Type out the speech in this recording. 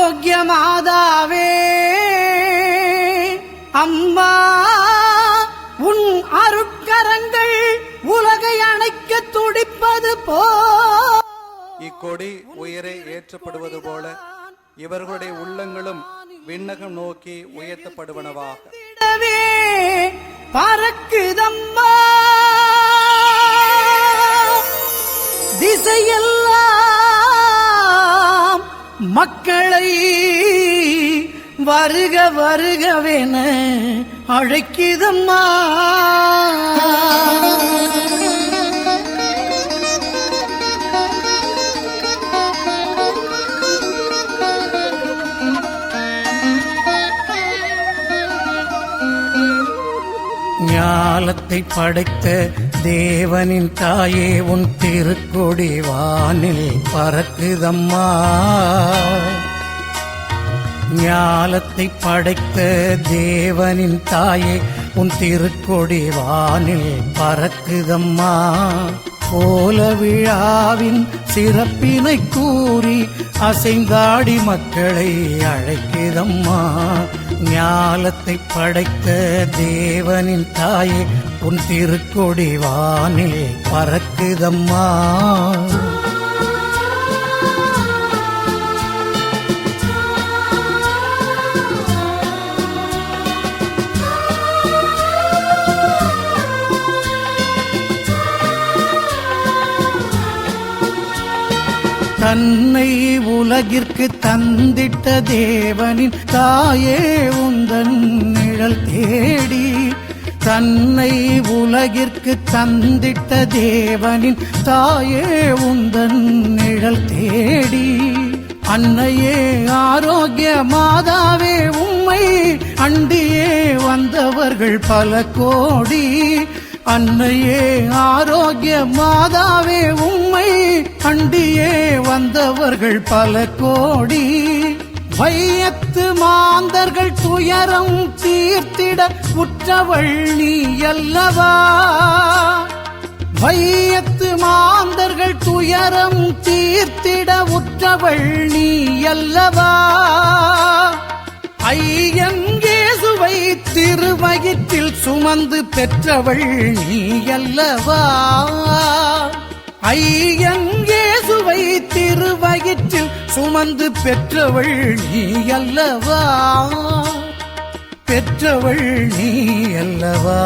ஆரோக்கிய மாதாவே அம்மா, உன் அருட்கரங்கள் உலகை அணைக்க துடிப்பது போ. இக்கொடி உயரே ஏற்றப்படுவது போல இவர்களுடைய உள்ளங்களும் விண்ணகம் நோக்கி உயர்த்தப்படுவனவாக. பறக்குதம்மா திசையெல்லாம் மக்களை வருக வருகவென அழைக்குதம்மா. ஞாலத்தை படைத்த தேவனின் தாயே, உன் திருக்கொடி வானில் பறக்குதம்மா. ஞாலத்தை படைத்த தேவனின் தாயே, உன் திருக்கொடி வானில் பறக்குதம்மா. கோல விழாவின் சிறப்பினை கூறி அசைந்தாடி மக்களை அழைக்குதம்மா. ஞாலத்தை படைத்த தேவனின் தாயே, உன் திருக்கொடி வானில் பறக்குதம்மா. தன்னை உலகிற்கு தந்திட்ட தேவனின் தாயே, உந்தன் நிழல் தேடி. தன்னை உலகிற்கு தந்திட்ட தேவனின் தாயே, உந்தன் நிழல் தேடி. அன்னையே ஆரோக்கிய மாதாவே, உம்மை அண்டியே வந்தவர்கள் பல கோடி. அன்னையே ஆரோக்கிய மாதாவே, உம்மை அண்டியே வந்தவர்கள் பல கோடி. வையத்து மாந்தர்கள் துயரம் தீர்த்திட உற்றவள் நீ அல்லவா. வையத்து மாந்தர்கள் துயரம் தீர்த்திட உற்றவள் நீ அல்லவா. ஐயன் இயேசுவை திருவயிற்றில் சுமந்து பெற்றவள் நீ அல்லவா. ஐயன் இயேசுவை திருவயிற்றில் சுமந்து பெற்றவள் நீ அல்லவா. பெற்றவள் நீ அல்லவா.